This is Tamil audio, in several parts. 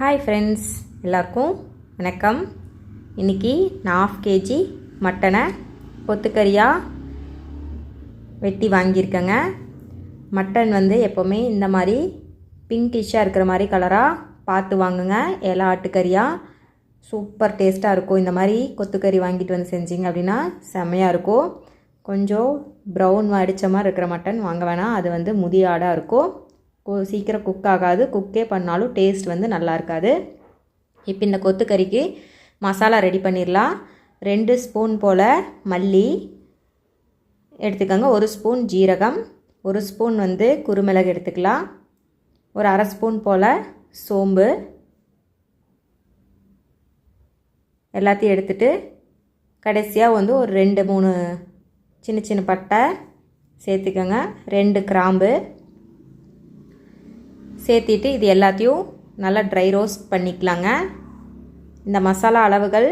ஹாய் ஃப்ரெண்ட்ஸ், எல்லாருக்கும் வணக்கம். இன்றைக்கி நான் 1/2 kg மட்டனை கொத்துக்கறியாக வெட்டி வாங்கியிருக்கேங்க. மட்டன் எப்போவுமே இந்த மாதிரி பிங்கிஷாக இருக்கிற மாதிரி கலராக பார்த்து வாங்குங்க. எல்லா ஆட்டுக்கறியாக சூப்பர் டேஸ்ட்டாக இருக்கும். இந்த மாதிரி கொத்துக்கறி வாங்கிட்டு வந்து செஞ்சிங்க அப்படின்னா செம்மையாக இருக்கும். கொஞ்சம் ப்ரௌன் அடித்த மாதிரி இருக்கிற மட்டன் வாங்க வேணாம். அது முதிய ஆடாக இருக்கும். சீக்கிரம் குக் ஆகாது. குக்கே பண்ணாலும் டேஸ்ட் நல்லா இருக்காது. இப்போ இந்த கொத்துக்கறிக்கு மசாலா ரெடி பண்ணிடலாம். 2 ஸ்பூன் போல் மல்லி எடுத்துக்கோங்க. 1 ஸ்பூன் ஜீரகம், 1 ஸ்பூன் குருமிளகு எடுத்துக்கலாம். ஒரு 1/2 ஸ்பூன் போல் சோம்பு எல்லாத்தையும் எடுத்துட்டு கடைசியாக ஒரு 2-3 சின்ன சின்ன பட்டை சேர்த்துக்கோங்க. 2 கிராம்பு சேர்த்திட்டு இது எல்லாத்தையும் நல்லா ட்ரை ரோஸ்ட் பண்ணிக்கலாங்க. இந்த மசாலா அளவுகள்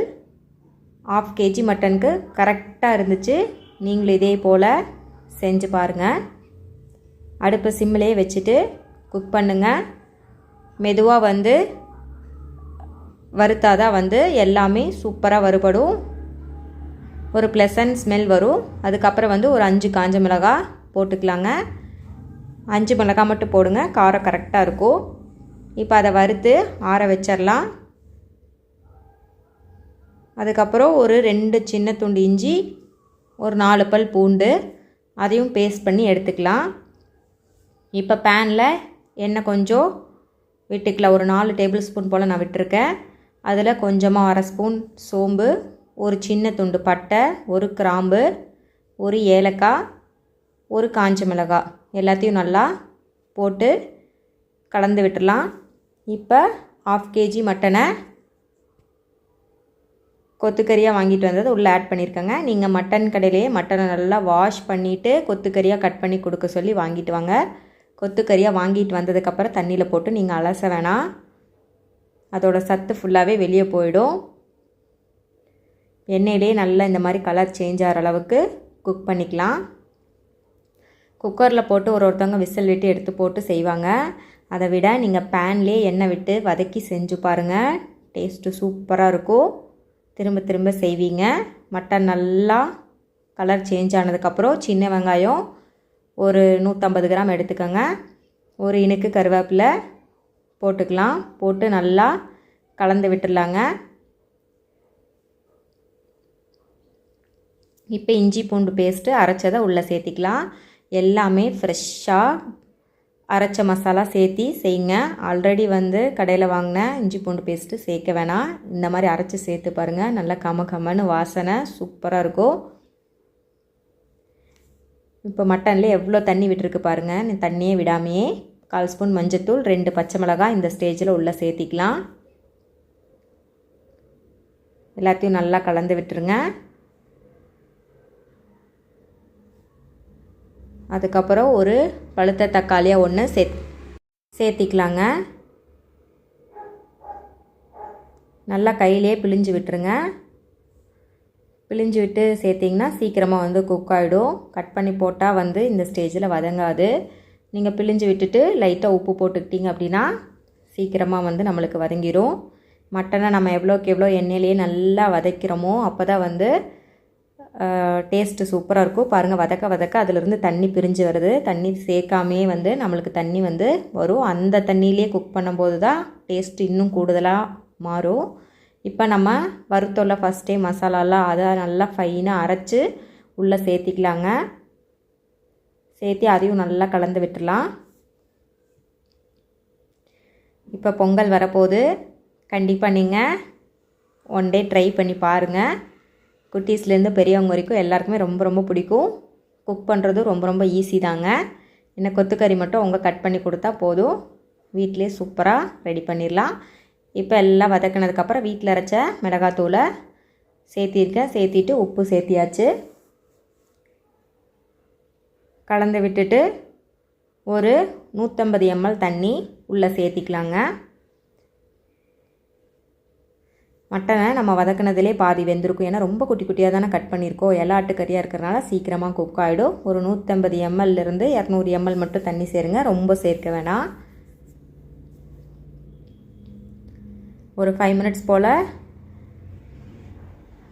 1/2 kg மட்டனுக்கு கரெக்டாக இருந்துச்சு. நீங்களும் இதே போல் செஞ்சு பாருங்கள். அடுப்பு சிம்மிலே வச்சுட்டு குக் பண்ணுங்கள். மெதுவாக வறுத்தாதான் எல்லாமே சூப்பராக வறுபடும். ஒரு ப்ளசன்ட் ஸ்மெல் வரும். அதுக்கப்புறம் ஒரு 5 காஞ்ச மிளகாய் போட்டுக்கலாங்க. 5 மிளகாய் மட்டும் போடுங்க, காரம் கரெக்டாக இருக்கும். இப்போ அதை வறுத்து ஆற வச்சிடலாம். அதுக்கப்புறம் ஒரு 2 சின்ன துண்டு இஞ்சி, ஒரு 4 பல் பூண்டு அதையும் பேஸ்ட் பண்ணி எடுத்துக்கலாம். இப்போ பேனில் எண்ணெய் கொஞ்சம் விட்டுக்கலாம். ஒரு 4 டேபிள் ஸ்பூன் போல் நான் விட்டுருக்கேன். அதில் கொஞ்சமாக 1/2 ஸ்பூன் சோம்பு, ஒரு சின்ன துண்டு பட்டை, ஒரு கிராம்பு, ஒரு ஏலக்காய், ஒரு காஞ்ச மிளகாய் எல்லாத்தையும் நல்லா போட்டு கலந்து விட்டுடலாம். இப்போ 1/2 kg மட்டனை கொத்துக்கறியாக வாங்கிட்டு வந்தது உள்ளே ஆட் பண்ணியிருக்கேங்க. நீங்கள் மட்டன் கடையிலேயே மட்டனை நல்லா வாஷ் பண்ணிவிட்டு கொத்துக்கறியாக கட் பண்ணி கொடுக்க சொல்லி வாங்கிட்டு வாங்க. கொத்துக்கறியாக வாங்கிட்டு வந்ததுக்கப்புறம் தண்ணியில் போட்டு நீங்கள் அலச வேணாம். அதோட சத்து ஃபுல்லாகவே வெளியே போயிடும். எண்ணெயிலே நல்லா இந்த மாதிரி கலர் சேஞ்ச் ஆகிற அளவுக்கு குக் பண்ணிக்கலாம். குக்கரில் போட்டு ஒருத்தவங்க விசில் விட்டு எடுத்து போட்டு செய்வாங்க. அதை விட நீங்கள் பேன்லேயே எண்ணெய் விட்டு வதக்கி செஞ்சு பாருங்கள். டேஸ்ட்டு சூப்பராக இருக்கும். திரும்ப திரும்ப செய்வீங்க. மட்டன் நல்லா கலர் சேஞ்ச் ஆனதுக்கப்புறம் சின்ன வெங்காயம் ஒரு 150 கிராம் எடுத்துக்கோங்க. ஒரு இனுக்கு கருவேப்பிலை போட்டுக்கலாம். போட்டு நல்லா கலந்து விட்டுடலாங்க. இப்போ இஞ்சி பூண்டு பேஸ்ட்டு அரைச்சதை உள்ளே சேர்த்திக்கலாம். எல்லாமே ஃப்ரெஷ்ஷாக அரைச்ச மசாலா சேர்த்தி செய்யுங்க. ஆல்ரெடி கடையில் வாங்கின இஞ்சி பூண்டு பேஸ்ட்டு சேர்க்க வேணாம். இந்த மாதிரி அரைச்சி சேர்த்து பாருங்கள். நல்லா கமன்னு வாசனை சூப்பராக இருக்கும். இப்போ மட்டனில் எவ்வளோ தண்ணி விட்டுருக்கு பாருங்கள். நீ தண்ணியே விடாமையே 1/4 ஸ்பூன் மஞ்சத்தூள், 2 பச்சை மிளகாய் இந்த ஸ்டேஜில் உள்ளே சேர்த்திக்கலாம். எல்லாத்தையும் நல்லா கலந்து விட்டுருங்க. அதுக்கப்புறம் ஒரு பழுத்த தக்காளியாக ஒன்று சேர்த்திக்கலாங்க. நல்லா கையிலே பிழிஞ்சு விட்டுருங்க. பிழிஞ்சு விட்டு சேர்த்திங்கன்னா சீக்கிரமாக குக் ஆகிடும். கட் பண்ணி போட்டால் இந்த ஸ்டேஜில் வதங்காது. நீங்கள் பிழிஞ்சு விட்டுட்டு லைட்டாக உப்பு போட்டுக்கிட்டிங்க அப்படின்னா சீக்கிரமாக நம்மளுக்கு வதங்கிடும். மட்டனை நம்ம எவ்வளோக்கு எவ்வளோ எண்ணெயிலே நல்லா வதக்கிறோமோ அப்போ தான் டேஸ்ட்டு சூப்பராக இருக்கும். பாருங்கள், வதக்க வதக்க அதிலிருந்து தண்ணி பிரிஞ்சு வருது. தண்ணி சேர்க்காமே நம்மளுக்கு தண்ணி வரும். அந்த தண்ணியிலே குக் பண்ணும்போது தான் டேஸ்ட்டு இன்னும் கூடுதலாக மாறும். இப்போ நம்ம வறுத்தோல்ல ஃபஸ்ட்டே மசாலாலாம் அதை நல்லா ஃபைனாக அரைச்சி உள்ளே சேர்த்திக்கலாங்க. சேர்த்தி அதையும் நல்லா கலந்து விட்டுடலாம். இப்போ பொங்கல் வரப்போகுது. கண்டிப்பாக நீங்கள் ஒன் டே ட்ரை பண்ணி பாருங்கள். குட்டீஸ்லேருந்து பெரியவங்க வரைக்கும் எல்லாருக்குமே ரொம்ப ரொம்ப பிடிக்கும். குக் பண்ணுறது ரொம்ப ரொம்ப ஈஸி தாங்க. என்ன கொத்துக்கறி மட்டும் அவங்க கட் பண்ணி கொடுத்தா போதும். வீட்டிலே சூப்பராக ரெடி பண்ணிடலாம். இப்போ எல்லாம் வதக்கினதுக்கப்புறம் வீட்டில் அரைச்ச மிளகாத்தூளை சேர்த்திருக்கேன். சேர்த்திட்டு உப்பு சேர்த்தியாச்சு. கலந்து விட்டுட்டு ஒரு 150 ml தண்ணி உள்ளே சேர்த்திக்கலாங்க. மட்டனை நம்ம வதக்கினதுலே பாதி வெந்திருக்கும். ஏன்னா ரொம்ப குட்டி குட்டியாக தானே கட் பண்ணியிருக்கோம். எல்லா ஆட்டுக்கறியாக இருக்கிறனால சீக்கிரமாக குக் ஆகிடும். ஒரு 150 ml 200 ml மட்டும் தண்ணி சேருங்க. ரொம்ப சேர்க்க வேணாம். ஒரு 5 மினிட்ஸ் போல்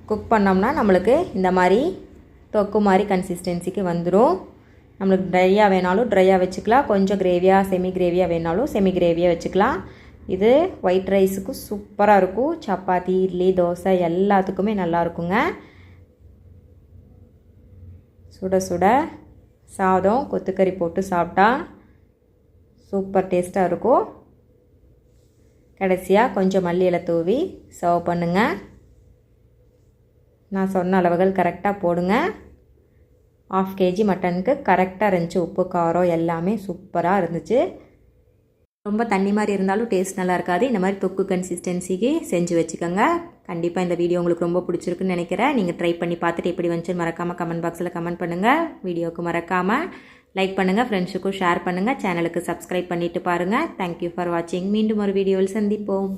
குக் பண்ணோம்னா நம்மளுக்கு இந்த மாதிரி தொக்கு மாதிரி கன்சிஸ்டன்சிக்கு வந்துடும். நம்மளுக்கு ட்ரையாக வேணாலும் ட்ரையாக வச்சுக்கலாம், கொஞ்சம் கிரேவியாக செமி கிரேவியாக வேணாலும் செமி கிரேவியாக வச்சுக்கலாம். இது ஒயிட் ரைஸுக்கு சூப்பராக இருக்கும். சப்பாத்தி, இட்லி, தோசை எல்லாத்துக்குமே நல்லா இருக்குங்க. சுட சுட சாதம் கொத்துக்கறி போட்டு சாப்பிட்டா சூப்பர் டேஸ்ட்டாக இருக்கும். கடைசியாக கொஞ்சம் மல்லி இலை தூவி சர்வ் பண்ணுங்கள். நான் சொன்ன அளவுகள் கரெக்டாக போடுங்க. 1/2 kg மட்டனுக்கு கரெக்டாக இருந்துச்சு. உப்பு காரம் எல்லாமே சூப்பராக இருந்துச்சு. ரொம்ப தண்ணி மாதிரி இருந்தாலும் டேஸ்ட் நல்லா இருக்காது. இந்த மாதிரி தொக்கு கன்சிஸ்டன்சிக்கு செஞ்சு வச்சுக்கோங்க. கண்டிப்பாக இந்த வீடியோ உங்களுக்கு ரொம்ப பிடிச்சிருக்குன்னு நினைக்கிறேன். நீங்கள் ட்ரை பண்ணி பார்த்துட்டு எப்படி வந்துச்சுன்னு மறக்காமல் கமெண்ட் பாக்ஸில் கமெண்ட் பண்ணுங்கள். வீடியோவுக்கு மறக்காமல் லைக் பண்ணுங்கள், ஃப்ரெண்ட்ஸுக்கும் ஷேர் பண்ணுங்கள், சேனலுக்கு சப்ஸ்கிரைப் பண்ணிவிட்டு பாருங்கள். தேங்க்யூ ஃபார் வாட்சிங். மீண்டும் ஒரு வீடியோவில் சந்திப்போம்.